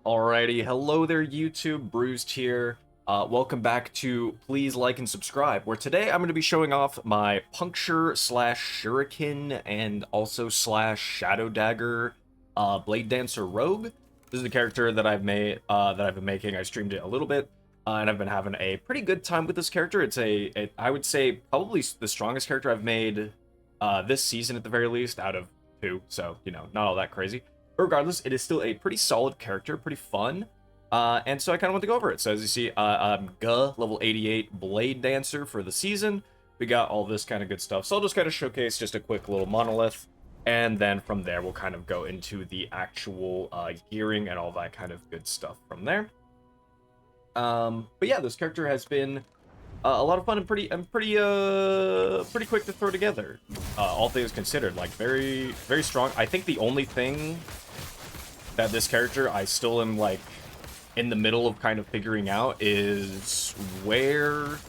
Alrighty, hello there YouTube, Bruised here. Welcome back to Please Like and Subscribe, where today I'm going to be showing off my Puncture slash Shuriken and also slash Shadow Dagger Bladedancer Rogue. This is the character that I've made, that I've been making. I streamed it a little bit, and I've been having a pretty good time with this character. It's I would say, probably the strongest character I've made this season at the very least, out of two, so, you know, not all that crazy. Regardless, it is still a pretty solid character, pretty fun, and so I kind of want to go over it. So as you see, I'm GOOO, level 88 Bladedancer for the season. We got all this kind of good stuff, so I'll just kind of showcase just a quick little monolith, and then from there we'll kind of go into the actual gearing and all that kind of good stuff from there. But yeah, this character has been a lot of fun and pretty quick to throw together. All things considered, like very strong. I think the only thing that this character I still am like in the middle of kind of figuring out is where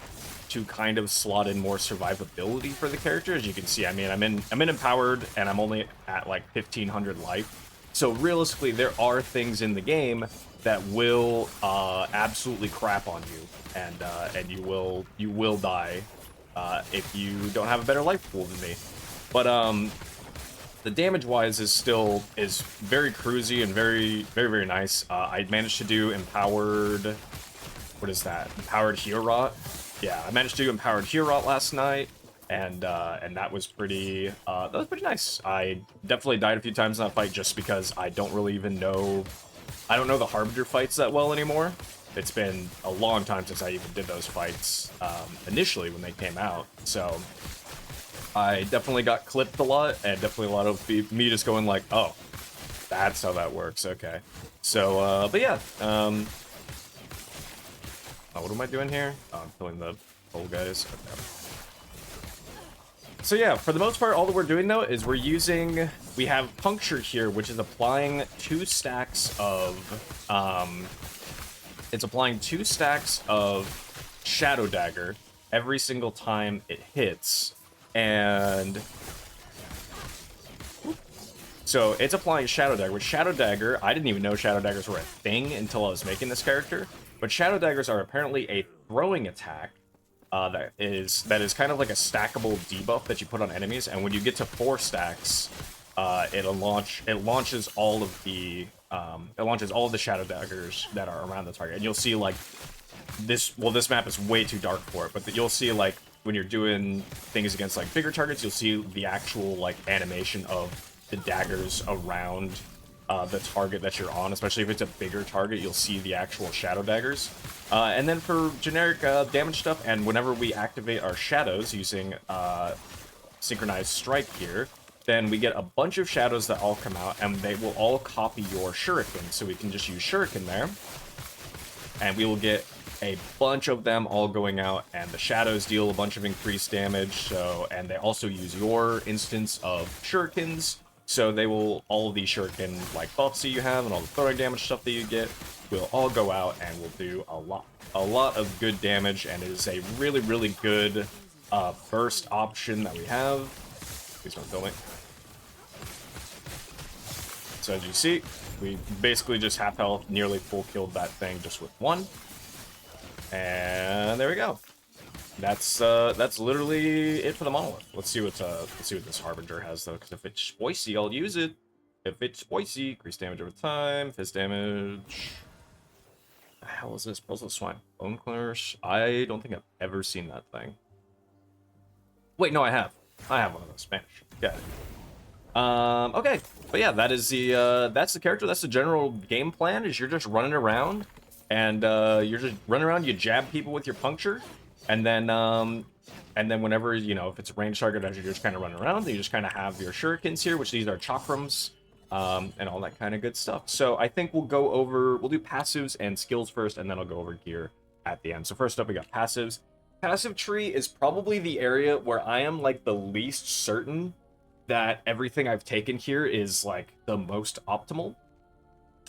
to kind of slot in more survivability for the character. As you can see, I mean, I'm in empowered and I'm only at like 1500 life. So realistically, there are things in the game that will absolutely crap on you, and you will die if you don't have a better life pool than me. But the damage-wise is very cruisy and very nice. I managed to do empowered. What is that? Empowered Hero. Yeah, I managed to do empowered Hero last night, and that was pretty nice. I definitely died a few times in that fight just because I don't really even know. I don't know the Harbinger fights that well anymore. It's been a long time since I even did those fights initially when they came out. So I definitely got clipped a lot, and definitely a lot of me just going like, oh, that's how that works. Okay. So, but yeah. Oh, what am I doing here? Oh, I'm killing the old guys. Okay. So yeah, for the most part, all that we're doing though is we have Puncture here, which is applying 2 stacks of, it's applying 2 stacks of Shadow Dagger every single time it hits, and so it's applying Shadow Dagger, which Shadow Dagger, I didn't even know Shadow Daggers were a thing until I was making this character, but Shadow Daggers are apparently a throwing attack. That is kind of like a stackable debuff that you put on enemies, and when you get to 4 stacks, it launches all of the Shadow Daggers that are around the target. And you'll see like this map is way too dark for it, but you'll see like when you're doing things against like bigger targets, you'll see the actual like animation of the daggers around the target that you're on, especially if it's a bigger target, you'll see the actual Shadow Daggers. And then for generic damage stuff, and whenever we activate our shadows using Synchronized Strike here, then we get a bunch of shadows that all come out, and they will all copy your Shuriken, so we can just use Shuriken there, and we will get a bunch of them all going out, and the shadows deal a bunch of increased damage, so, and they also use your instance of Shurikens, so they will, all of the Shuriken like buffs that you have and all the throwing damage stuff that you get will all go out and will do a lot of good damage, and it is a really good burst option that we have. Please don't kill me. So as you see, we basically just half health, nearly full killed that thing just with 1. And there we go. That's literally it for the monolith. Let's see what this Harbinger has though, because if it's spicy, I'll use it. If it's spicy, increase damage over time, fizz damage. The hell is this? Puzzle Swine Bone Clash? I don't think I've ever seen that thing. Wait, no, I have. I have one of those. Spanish. Got it. Okay, but yeah, that's the character. That's the general game plan. Is you're just running around, and you jab people with your Puncture. And then whenever, you know, if it's a ranged target, as you're just kind of running around, you just kind of have your Shurikens here, which these are chakrams, and all that kind of good stuff. So I think we'll do passives and skills first, and then I'll go over gear at the end. So first up, we got passives. Passive tree is probably the area where I am, like, the least certain that everything I've taken here is, like, the most optimal.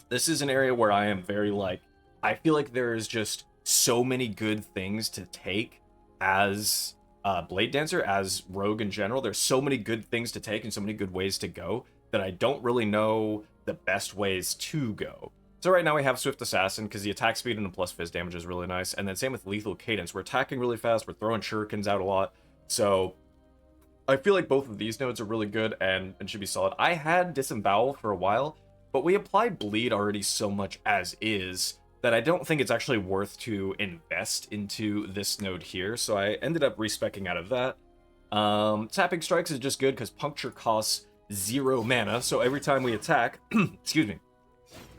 This is an area where I am very, like, I feel like there is just so many good things to take as Bladedancer, as Rogue in general. There's so many good things to take and so many good ways to go that I don't really know the best ways to go. So right now we have Swift Assassin, because the attack speed and the plus fizz damage is really nice. And then same with Lethal Cadence. We're attacking really fast, we're throwing shurikens out a lot. So I feel like both of these nodes are really good and should be solid. I had Disembowel for a while, but we apply Bleed already so much as is that I don't think it's actually worth to invest into this node here. So I ended up respeccing out of that. Tapping Strikes is just good because Puncture costs 0 mana. So every time we attack, excuse me,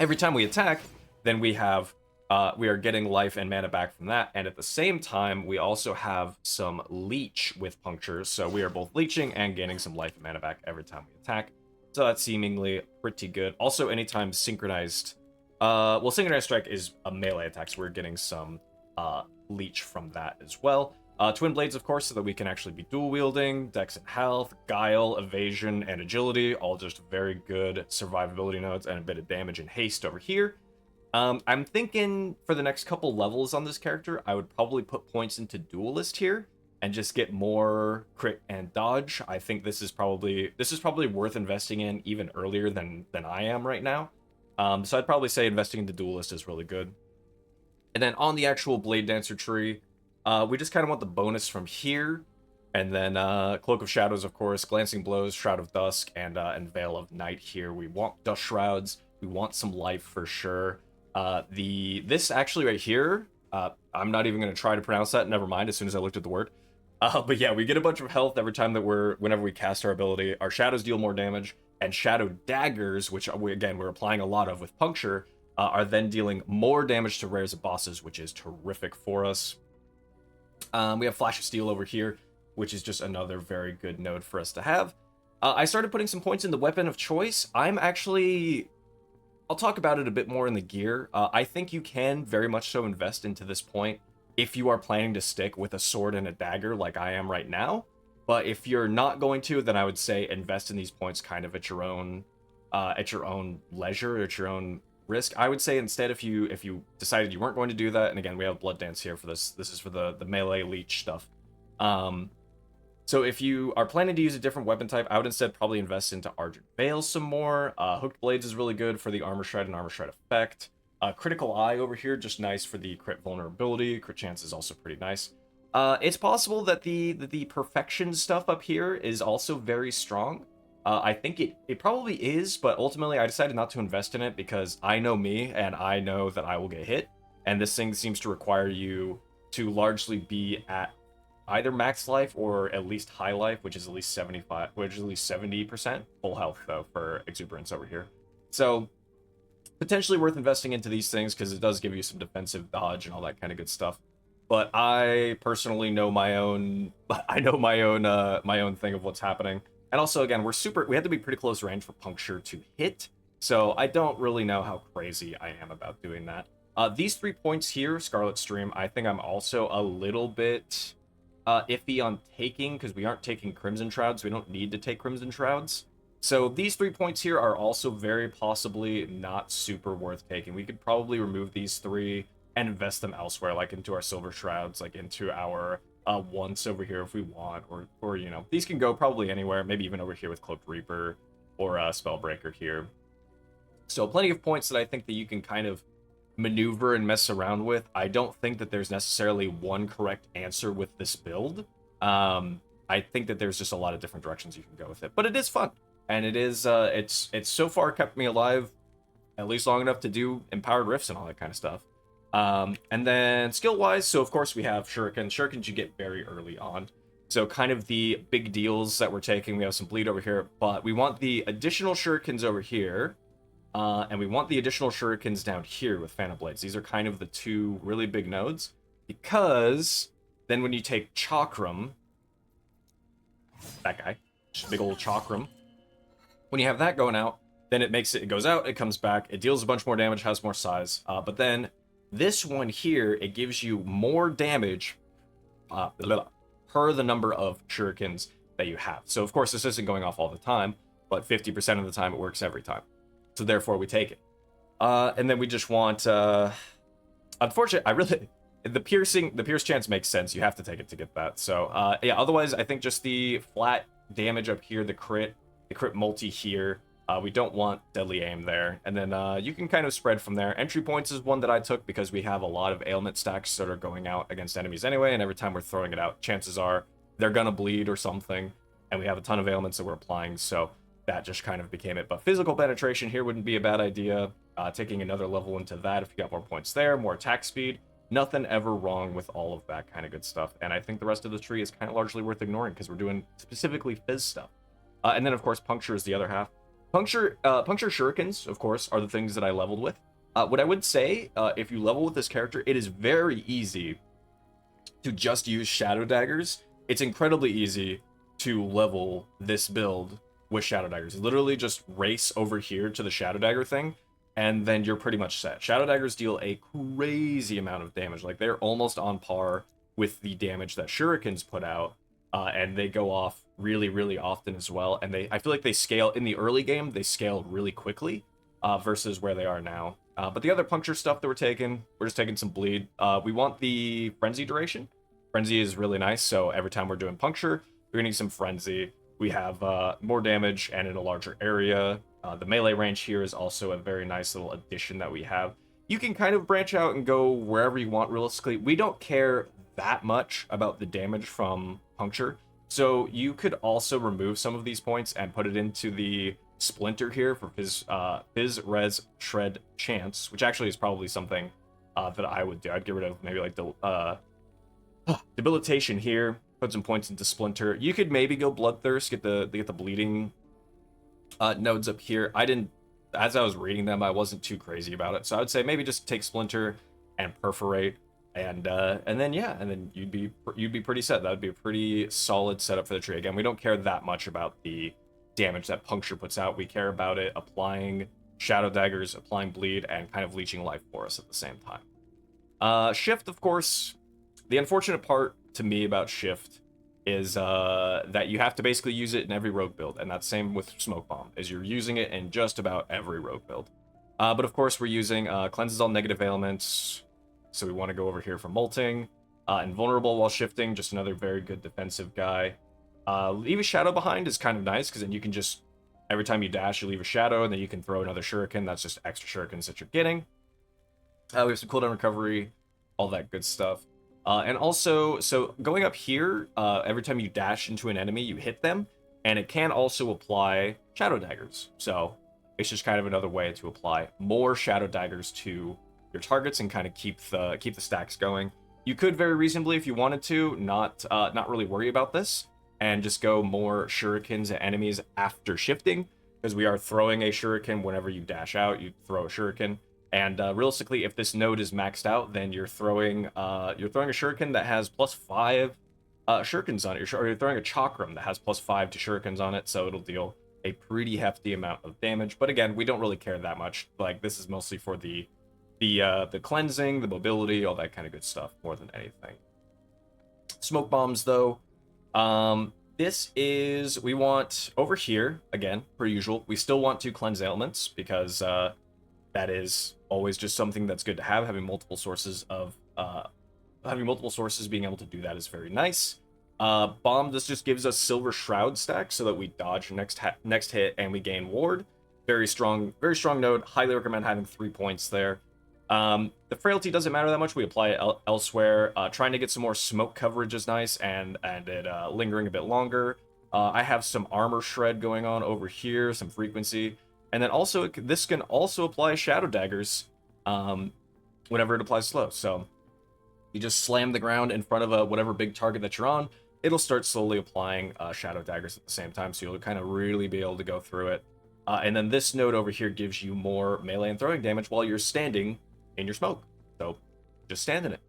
every time we attack, then we are getting life and mana back from that, and at the same time, we also have some leech with Puncture, so we are both leeching and gaining some life and mana back every time we attack. So that's seemingly pretty good. Also, anytime Synchronized, Synchronized Strike is a melee attack, so we're getting some leech from that as well. Twin Blades, of course, so that we can actually be dual wielding, Dex and Health, Guile, Evasion, and Agility, all just very good survivability nodes, and a bit of damage and haste over here. I'm thinking for the next couple levels on this character, I would probably put points into Duelist here, and just get more crit and dodge. I think this is probably worth investing in even earlier than I am right now. So I'd probably say investing into Duelist is really good. And then on the actual Bladedancer tree, we just kind of want the bonus from here, and then Cloak of Shadows, of course, Glancing Blows, Shroud of Dusk, and Veil of Night here. We want Dust Shrouds, we want some life for sure. This actually right here, I'm not even going to try to pronounce that, never mind, as soon as I looked at the word. But yeah, we get a bunch of health every time that whenever we cast our ability. Our shadows deal more damage, and shadow daggers, which we're applying a lot of with Puncture, are then dealing more damage to rares and bosses, which is terrific for us. We have Flash of Steel over here, which is just another very good node for us to have. I started putting some points in the weapon of choice. I'll talk about it a bit more in the gear. I think you can very much so invest into this point if you are planning to stick with a sword and a dagger like I am right now. But if you're not going to, then I would say invest in these points kind of at your own leisure, at your own risk. I would say instead, if you decided you weren't going to do that, and again, we have Blood Dance here for this. This is for the melee leech stuff. So if you are planning to use a different weapon type, I would instead probably invest into Argent Veil some more. Hooked Blades is really good for the Armor Shred and Armor Shred effect. Critical Eye over here, just nice for the crit vulnerability. Crit chance is also pretty nice. It's possible that the Perfection stuff up here is also very strong. I think it probably is, but ultimately I decided not to invest in it because I know me, and I know that I will get hit. And this thing seems to require you to largely be at either max life or at least high life, which is at least 75, which is at least 70% full health though for Exuberance over here. So potentially worth investing into these things because it does give you some defensive dodge and all that kind of good stuff. But I personally know my own thing of what's happening. And also, again, we have to be pretty close range for Puncture to hit. So I don't really know how crazy I am about doing that. These 3 points here, Scarlet Stream, I think I'm also a little bit iffy on taking, because we aren't taking Crimson Shrouds. We don't need to take Crimson Shrouds. So these 3 points here are also very possibly not super worth taking. We could probably remove these 3 and invest them elsewhere, like into our Silver Shrouds, like into our once over here if we want, or you know, these can go probably anywhere, maybe even over here with Cloaked Reaper or Spellbreaker here. So plenty of points that I think that you can kind of maneuver and mess around with. I don't think that there's necessarily one correct answer with this build. I think that there's just a lot of different directions you can go with it, but it is fun, and it is it's so far kept me alive at least long enough to do Empowered Rifts and all that kind of stuff. And then skill-wise, so of course we have Shuriken. Shurikens you get very early on. So kind of the big deals that we're taking, we have some bleed over here, but we want the additional Shurikens over here, and we want the additional Shurikens down here with Phantom Blades. These are kind of the 2 really big nodes, because then when you take Chakram, that guy, just big old Chakram, when you have that going out, then it goes out, it comes back, it deals a bunch more damage, has more size, but then this one here, it gives you more damage per the number of shurikens that you have. So of course this isn't going off all the time, but 50% of the time it works every time. So therefore we take it. And then we just want, unfortunately, the pierce chance makes sense. You have to take it to get that. So yeah, otherwise I think just the flat damage up here, the crit multi here, We don't want deadly aim there. And then you can kind of spread from there. Entry points is one that I took because we have a lot of ailment stacks that are going out against enemies anyway, and every time we're throwing it out, chances are they're gonna bleed or something, and we have a ton of ailments that we're applying, so that just kind of became it. But physical penetration here wouldn't be a bad idea. Taking another level into that if you got more points there, more attack speed. Nothing ever wrong with all of that kind of good stuff. And I think the rest of the tree is kind of largely worth ignoring because we're doing specifically fizz stuff. And then, of course, Puncture is the other half. Puncture Shurikens, of course, are the things that I leveled with. What I would say, if you level with this character, it is very easy to just use Shadow Daggers. It's incredibly easy to level this build with Shadow Daggers. Literally just race over here to the Shadow Dagger thing, and then you're pretty much set. Shadow Daggers deal a crazy amount of damage. Like, they're almost on par with the damage that Shurikens put out, and they go off really, really often as well. And I feel like they scale, in the early game, they scaled really quickly, versus where they are now. But the other Puncture stuff that we're just taking some bleed. We want the Frenzy duration. Frenzy is really nice, so every time we're doing Puncture, we're getting some Frenzy. We have more damage and in a larger area. The melee range here is also a very nice little addition that we have. You can kind of branch out and go wherever you want realistically. We don't care that much about the damage from Puncture, so you could also remove some of these points and put it into the Splinter here for Fizz, Res, Shred, Chance, which actually is probably something that I would do. I'd get rid of maybe like the Debilitation here, put some points into Splinter. You could maybe go Bloodthirst, get the bleeding nodes up here. I didn't, as I was reading them, I wasn't too crazy about it. So I would say maybe just take Splinter and Perforate, and then yeah, and then you'd be pretty set. That would be a pretty solid setup for the tree. Again, we don't care that much about the damage that Puncture puts out. We care about it applying Shadow Daggers, applying bleed, and kind of leeching life for us at the same time. Shift, of course. The unfortunate part to me about Shift is that you have to basically use it in every rogue build, and that's same with Smoke Bomb, is you're using it in just about every rogue build. But of course, we're using cleanses all negative ailments, so we want to go over here for Molting. Invulnerable while shifting, just another very good defensive guy. Leave a shadow behind is kind of nice, because then you can just, every time you dash, you leave a shadow, and then you can throw another Shuriken. That's just extra Shurikens that you're getting. We have some cooldown recovery, all that good stuff. And also, so going up here, every time you dash into an enemy, you hit them, and it can also apply Shadow Daggers. So it's just kind of another way to apply more Shadow Daggers to your targets and kind of keep the stacks going. You could very reasonably, if you wanted to, not really worry about this, and just go more Shurikens at enemies after shifting, because we are throwing a Shuriken whenever you dash out. You throw a Shuriken. And realistically, if this node is maxed out, then you're throwing a Shuriken that has +5 Shurikens on it, or you're throwing a Chakram that has +5 to Shurikens on it, so it'll deal a pretty hefty amount of damage. But again, we don't really care that much. Like, this is mostly for the cleansing, the mobility, all that kind of good stuff, more than anything. Smoke bombs, though. We want over here again, per usual. We still want to cleanse ailments because that is always just something that's good to have. Having multiple sources, being able to do that is very nice. Bomb, this just gives us Silver Shroud stack so that we dodge next hit and we gain ward. Very strong node. Highly recommend having 3 points there. The frailty doesn't matter that much. We apply it elsewhere. Trying to get some more smoke coverage is nice, and it lingering a bit longer. I have some armor shred going on over here, some frequency. And then also, this can also apply Shadow Daggers whenever it applies slow. So you just slam the ground in front of whatever big target that you're on. It'll start slowly applying Shadow Daggers at the same time, so you'll kind of really be able to go through it. And then this node over here gives you more melee and throwing damage while you're standing in your smoke. So just stand in it.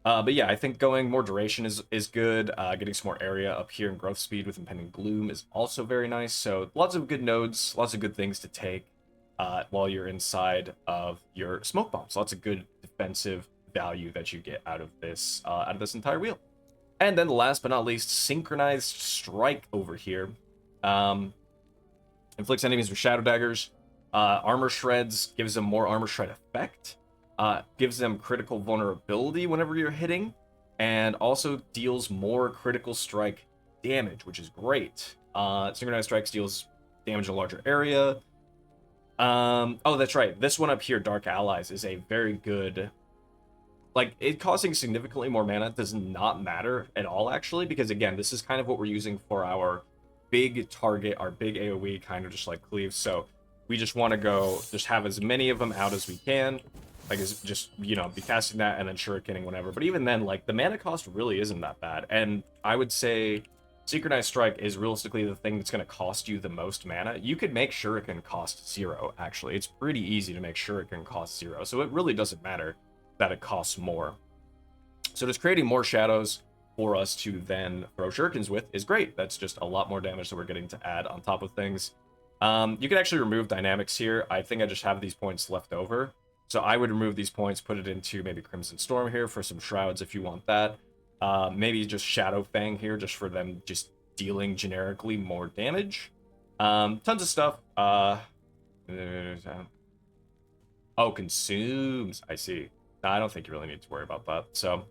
But yeah, I think going more duration is good. Getting some more area up here and growth speed with Impending Gloom is also very nice. So lots of good nodes, lots of good things to take while you're inside of your smoke bombs. Lots of good defensive value that you get out of this entire wheel. And then last but not least, Synchronized Strike over here. Inflicts enemies with Shadow Daggers. Armor Shreds gives them more Armor Shred effect. Gives them critical vulnerability whenever you're hitting, and also deals more critical strike damage, which is great. Synchronized Strikes deals damage a larger area. Oh, that's right. This one up here, Dark Allies, is a very good... Like, it costing significantly more mana does not matter at all, actually, because, again, this is kind of what we're using for our big target, our big AoE, kind of just like Cleave, so we just want to go, just have as many of them out as we can, like, is just, you know, be casting that and then shurikening whenever, but even then, like, the mana cost really isn't that bad, and I would say Synchronized Strike is realistically the thing that's going to cost you the most mana. You could make Shuriken cost 0, actually. It's pretty easy to make Shuriken cost 0, so it really doesn't matter that it costs more. So just creating more shadows for us to then throw shurikens with is great. That's just a lot more damage that we're getting to add on top of things. You can actually remove dynamics here. I think I just have these points left over. So I would remove these points, put it into maybe Crimson Storm here for some shrouds if you want that. Maybe just Shadow Fang here just for them just dealing generically more damage. Tons of stuff. Oh, consumes. I see. No, I don't think you really need to worry about that. So,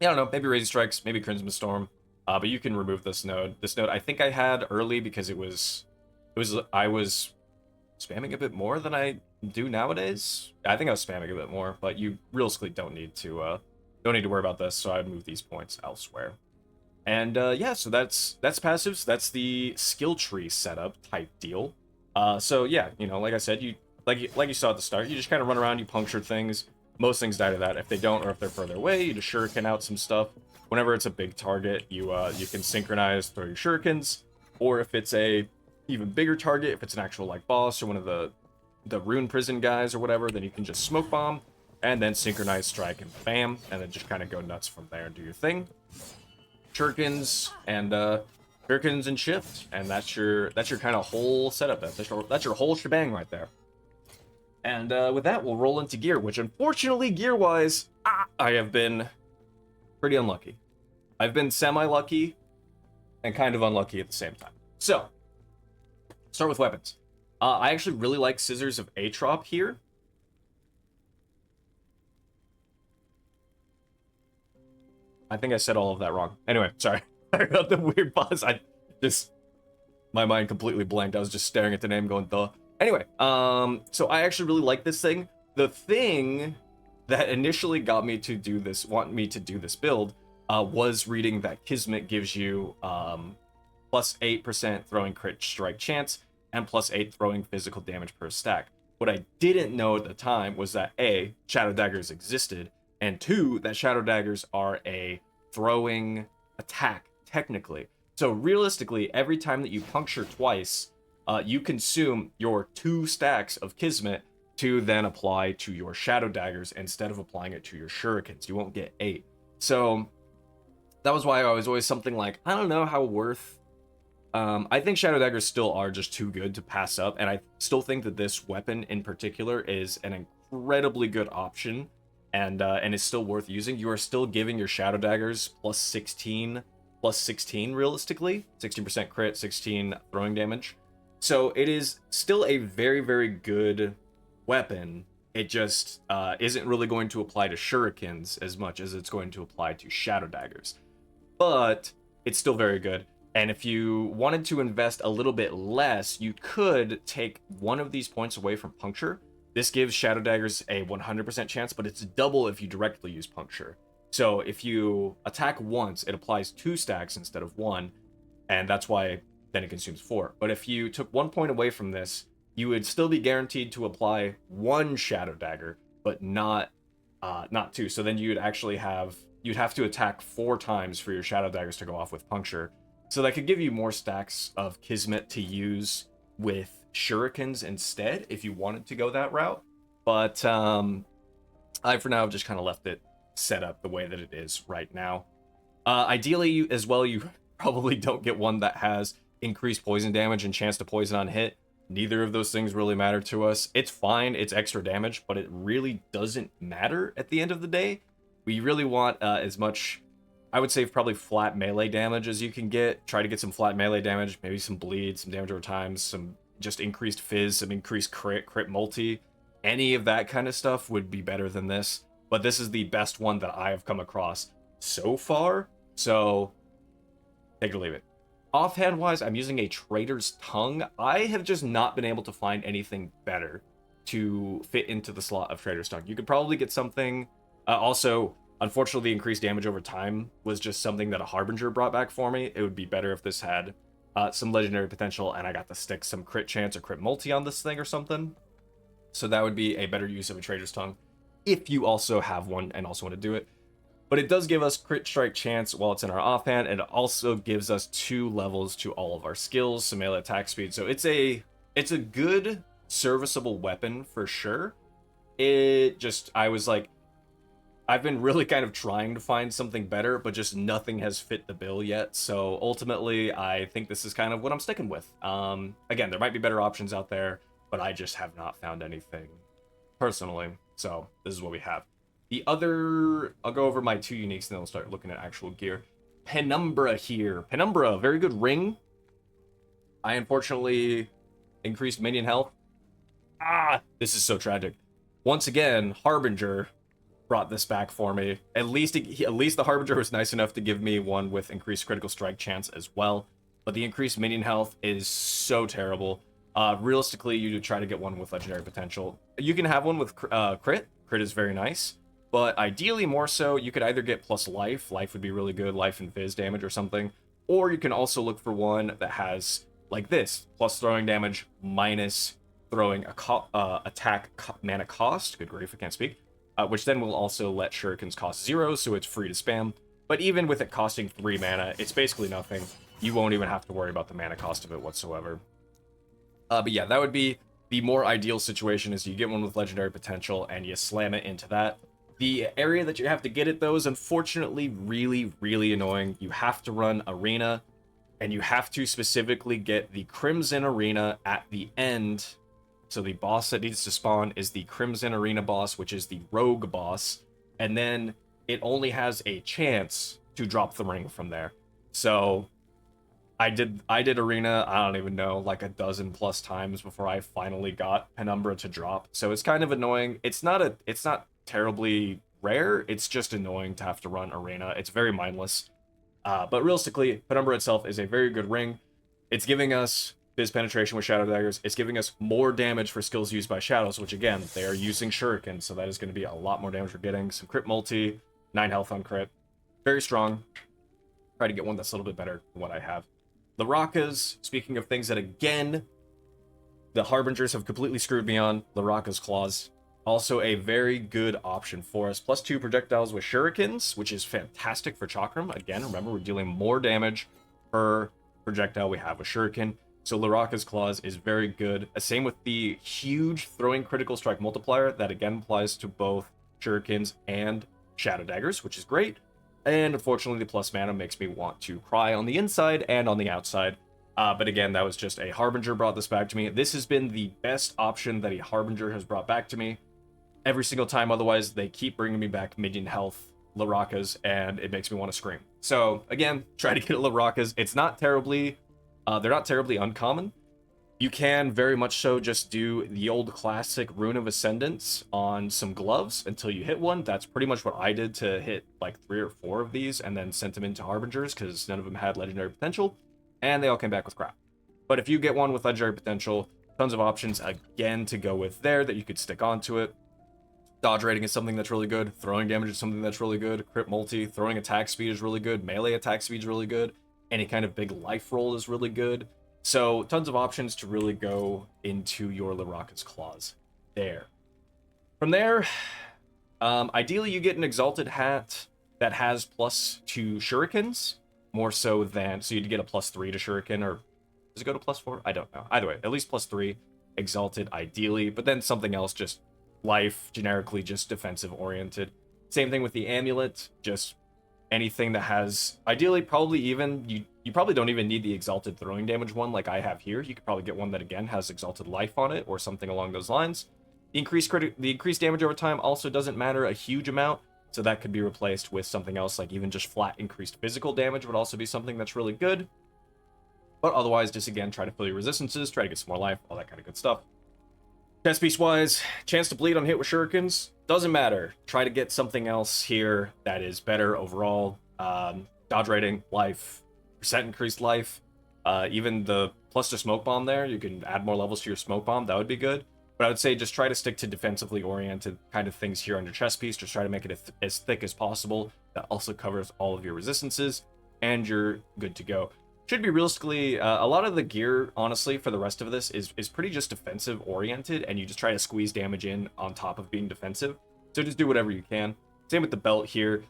yeah, I don't know. Maybe Razor Strikes, maybe Crimson Storm. But you can remove this node. This node I think I had early because I was spamming a bit more than I do nowadays. I think I was spamming a bit more, but you realistically don't need to worry about this. So I'd move these points elsewhere. And yeah, so that's passives. That's the skill tree setup type deal. So yeah, you know, like I said, you like you saw at the start, you just kind of run around, you puncture things. Most things die to that. If they don't, or if they're further away, you just shuriken out some stuff. Whenever it's a big target, you can synchronize, throw your shurikens. Or if it's a even bigger target, if it's an actual like boss or one of the rune prison guys or whatever, then you can just smoke bomb and then synchronize strike and bam, and then just kind of go nuts from there and do your thing. Shurikens and shift, and that's your kind of whole setup. That's your whole shebang right there. And with that, we'll roll into gear, which unfortunately, gear-wise, I have been pretty unlucky. I've been semi-lucky and kind of unlucky at the same time. So, start with weapons. I actually really like Scissors of Atrop here. I think I said all of that wrong. Anyway, sorry. I got the weird pause. My mind completely blanked. I was just staring at the name going, duh. Anyway, so I actually really like this thing. The thing that initially got me to do this, build, was reading that Kismet gives you plus 8% throwing crit strike chance and plus 8 throwing physical damage per stack. What I didn't know at the time was that A, Shadow Daggers existed, and 2, that Shadow Daggers are a throwing attack, technically. So realistically, every time that you puncture twice, you consume your 2 stacks of Kismet to then apply to your Shadow Daggers instead of applying it to your Shurikens. You won't get 8. So that was why I was always something like, I don't know how worth... I think Shadow Daggers still are just too good to pass up, and I still think that this weapon in particular is an incredibly good option, and is still worth using. You are still giving your Shadow Daggers plus 16 realistically. 16% crit, 16 throwing damage. So it is still a very, very good weapon. It just isn't really going to apply to shurikens as much as it's going to apply to Shadow Daggers. But it's still very good. And if you wanted to invest a little bit less, you could take one of these points away from Puncture. This gives Shadow Daggers a 100% chance, but it's double if you directly use Puncture. So if you attack once, it applies 2 stacks instead of 1, and that's why then it consumes 4. But if you took 1 point away from this, you would still be guaranteed to apply 1 Shadow Dagger, but not 2. So then you'd have to attack 4 times for your Shadow Daggers to go off with Puncture. So that could give you more stacks of Kismet to use with Shurikens instead, if you wanted to go that route. But I, for now, have just kind of left it set up the way that it is right now. Ideally, you probably don't get one that has increased poison damage and chance to poison on hit. Neither of those things really matter to us. It's fine, it's extra damage, but it really doesn't matter at the end of the day. We really want as much, I would say, probably flat melee damage as you can get. Try to get some flat melee damage, maybe some bleed, some damage over time, some just increased fizz, some increased crit multi. Any of that kind of stuff would be better than this. But this is the best one that I have come across so far. So, take it or leave it. Offhand wise, I'm using a Trader's Tongue. I have just not been able to find anything better to fit into the slot of Trader's Tongue. You could probably get something. Also, unfortunately, the increased damage over time was just something that a Harbinger brought back for me. It would be better if this had some legendary potential and I got to stick some crit chance or crit multi on this thing or something. So that would be a better use of a Trader's Tongue if you also have one and also want to do it. But it does give us crit strike chance while it's in our offhand, and it also gives us 2 levels to all of our skills, some melee attack speed. So it's a good serviceable weapon for sure. I was like, I've been really kind of trying to find something better, but just nothing has fit the bill yet. So ultimately, I think this is kind of what I'm sticking with. Again, there might be better options out there, but I just have not found anything personally. So this is what we have. The other, I'll go over my 2 uniques and then we'll start looking at actual gear. Penumbra here. Penumbra, very good ring. I unfortunately increased minion health. This is so tragic. Once again, Harbinger brought this back for me. At least the Harbinger was nice enough to give me one with increased critical strike chance as well. But the increased minion health is so terrible. Realistically, you try to get one with legendary potential. You can have one with crit. Crit is very nice. But ideally, more so, you could either get plus life. Life would be really good, life and phys damage or something. Or you can also look for one that has, like this, plus throwing damage minus throwing attack mana cost. Good grief, I can't speak. Which then will also let shurikens cost 0, so it's free to spam. But even with it costing 3 mana, it's basically nothing. You won't even have to worry about the mana cost of it whatsoever. But yeah, that would be the more ideal situation, is you get one with legendary potential and you slam it into that. The area that you have to get it, though, is unfortunately really, really annoying. You have to run Arena, and you have to specifically get the Crimson Arena at the end. So the boss that needs to spawn is the Crimson Arena boss, which is the Rogue boss. And then it only has a chance to drop the ring from there. So I did Arena, I don't even know, like a dozen plus times before I finally got Penumbra to drop. So it's kind of annoying. It's not terribly rare, it's just annoying to have to run Arena. It's very mindless. But realistically, Penumbra itself is a very good ring. It's giving us Biz Penetration with Shadow Daggers. It's giving us more damage for skills used by Shadows, which again, they are using Shuriken, so that is going to be a lot more damage we're getting. Some crit multi, 9 health on crit. Very strong. Try to get one that's a little bit better than what I have. The Rakas, speaking of things that again, the Harbingers have completely screwed me on. The Raka's Claws. Also a very good option for us. Plus 2 projectiles with shurikens, which is fantastic for Chakram. Again, remember, we're dealing more damage per projectile we have with shuriken. So Laraka's Claws is very good. Same with the huge throwing critical strike multiplier that again applies to both shurikens and shadow daggers, which is great. And unfortunately, the plus mana makes me want to cry on the inside and on the outside. But again, that was just a Harbinger brought this back to me. This has been the best option that a Harbinger has brought back to me every single time. Otherwise, they keep bringing me back minion health Larakas, and it makes me want to scream. So again, try to get Larakas. It's not terribly, they're not terribly uncommon. You can very much so just do the old classic Rune of Ascendance on some gloves until you hit one. That's pretty much what I did to hit like 3 or 4 of these, and then sent them into Harbingers because none of them had legendary potential, and they all came back with crap. But if you get one with legendary potential, tons of options again to go with there that you could stick onto it. Dodge rating is something that's really good. Throwing damage is something that's really good. Crit multi, throwing attack speed is really good. Melee attack speed is really good. Any kind of big life roll is really good. So tons of options to really go into your Laraka's Claws there. From there, ideally you get an Exalted Hat that has +2 shurikens, more so than, so you'd get a +3 to shuriken, or does it go to +4? I don't know. Either way, at least +3 exalted ideally, but then something else, just life, generically just defensive oriented. Same thing with the amulet, just anything that has, ideally probably even, you probably don't even need the exalted throwing damage one like I have here. You could probably get one that again has exalted life on it or something along those lines. The increased damage over time also doesn't matter a huge amount, so that could be replaced with something else, like even just flat increased physical damage would also be something that's really good. But otherwise, just again, try to fill your resistances, try to get some more life, all that kind of good stuff. Chest piece wise, chance to bleed on hit with shurikens, doesn't matter. Try to get something else here that is better overall. Dodge rating, life, percent increased life. Even the plus to smoke bomb there, you can add more levels to your smoke bomb. That would be good. But I would say just try to stick to defensively oriented kind of things here on your chest piece. Just try to make it as thick as possible. That also covers all of your resistances, and you're good to go. Should be realistically, a lot of the gear, honestly, for the rest of this is pretty just defensive oriented, and you just try to squeeze damage in on top of being defensive. So just do whatever you can. Same with the belt here.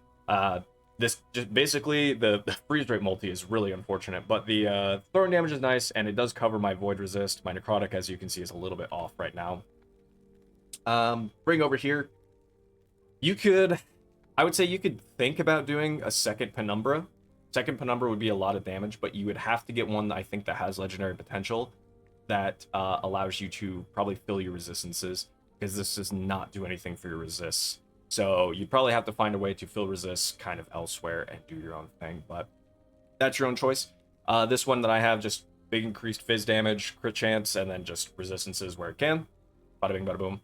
This just basically the freeze rate multi is really unfortunate, but the throwing damage is nice, and it does cover my void resist. My necrotic, as you can see, is a little bit off right now. Bring over here. I would say you could think about doing a second Penumbra. Second Penumbra would be a lot of damage, but you would have to get one that I think that has legendary potential that allows you to probably fill your resistances, because this does not do anything for your resists. So you'd probably have to find a way to fill resists kind of elsewhere and do your own thing, but that's your own choice. This one that I have, just big increased fizz damage, crit chance, and then just resistances where it can. Bada bing, bada boom.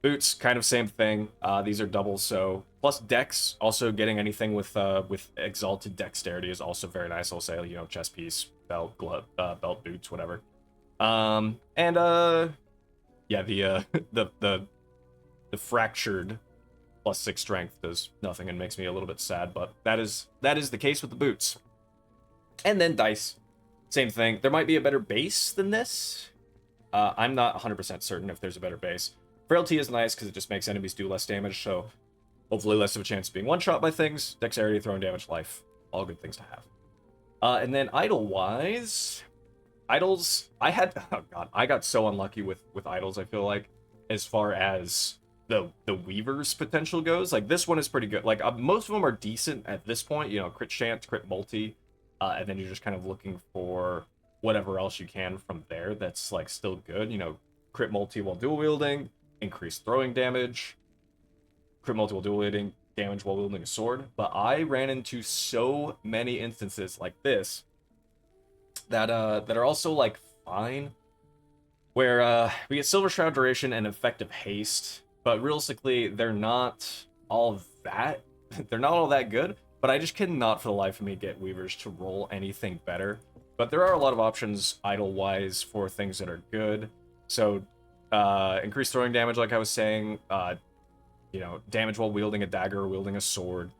Boots, kind of same thing. These are doubles, so plus dex. Also, getting anything with exalted dexterity is also very nice. I'll say, you know, chest piece, belt, glove, belt, boots, whatever. Yeah, the fractured +6 strength does nothing and makes me a little bit sad, but that is the case with the boots. And then dice, same thing. There might be a better base than this. I'm not 100% certain if there's a better base. Frailty is nice because it just makes enemies do less damage, so hopefully less of a chance of being one-shot by things. Dexterity, throwing damage, life. All good things to have. And then idol-wise... Idols... Oh god, I got so unlucky with idols, I feel like, as far as the Weaver's potential goes. Like, this one is pretty good. Like, most of them are decent at this point. You know, crit chance, crit multi, and then you're just kind of looking for whatever else you can from there that's, like, still good. You know, crit multi while dual wielding, increased throwing damage, crit multi while dual wielding, damage while wielding a sword. But I ran into so many instances like this that are also, like, fine, where we get Silver Shroud duration and effective haste, but realistically they're not all that they're not all that good. But I just cannot for the life of me get Weavers to roll anything better. But there are a lot of options idle wise for things that are good. So increased throwing damage, like I was saying, you know, damage while wielding a dagger or wielding a sword,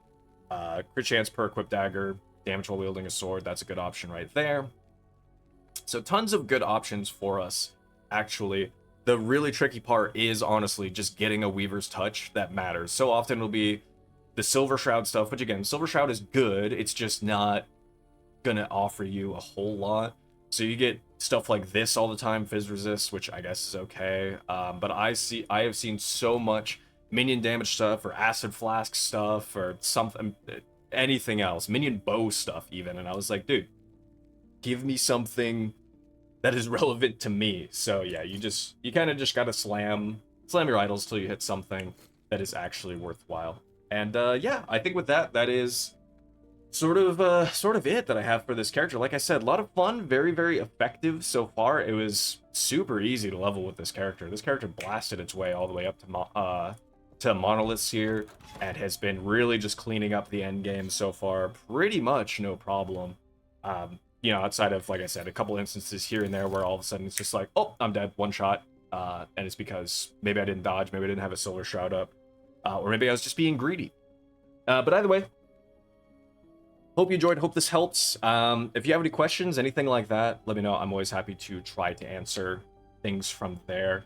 crit chance per equipped dagger, damage while wielding a sword. That's a good option right there. So tons of good options for us, actually. The really tricky part is honestly just getting a Weaver's Touch that matters. So often it'll be the Silver Shroud stuff, which again, Silver Shroud is good, it's just not gonna offer you a whole lot. So you get stuff like this all the time, Fizz Resist, which I guess is okay. But I have seen so much minion damage stuff, or Acid Flask stuff, or something, anything else, minion bow stuff even, and I was like, dude, give me something that is relevant to me. So yeah, you kind of just gotta slam your idols till you hit something that is actually worthwhile. And yeah, I think with that is sort of it that I have for this character. Like I said, a lot of fun, very, very effective so far. It was super easy to level with this character. This character blasted its way all the way up to Monoliths here, and has been really just cleaning up the end game so far, pretty much no problem. You know, outside of, like I said, a couple instances here and there where all of a sudden it's just like, oh, I'm dead, one shot, and it's because maybe I didn't dodge, maybe I didn't have a Silver Shroud up, or maybe I was just being greedy. But either way, hope you enjoyed, hope this helps. If you have any questions, anything like that, let me know. I'm always happy to try to answer things from there.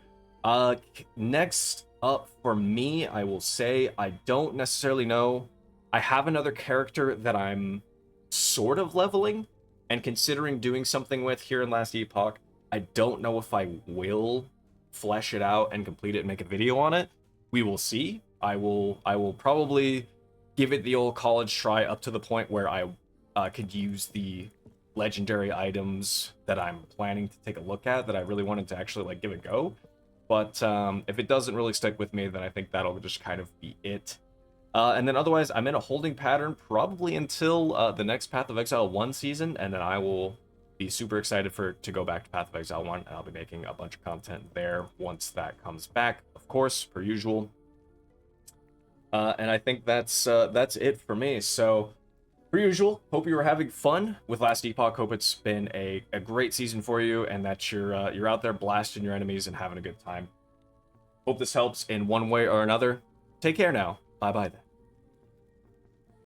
Next up for me, I will say, I don't necessarily know. I have another character that I'm sort of leveling and considering doing something with here in Last Epoch. I don't know if I will flesh it out and complete it and make a video on it. We will see. I will probably give it the old college try up to the point where I could use the legendary items that I'm planning to take a look at, that I really wanted to actually, like, give a go. But if it doesn't really stick with me, then I think that'll just kind of be it. And then otherwise, I'm in a holding pattern probably until the next Path of Exile 1 season, and then I will be super excited to go back to Path of Exile 1, and I'll be making a bunch of content there once that comes back, of course, per usual. And I think that's it for me. So Per usual, hope you were having fun with Last Epoch. Hope it's been a great season for you, and that you're out there blasting your enemies and having a good time. Hope this helps in one way or another. Take care now. Bye-bye then.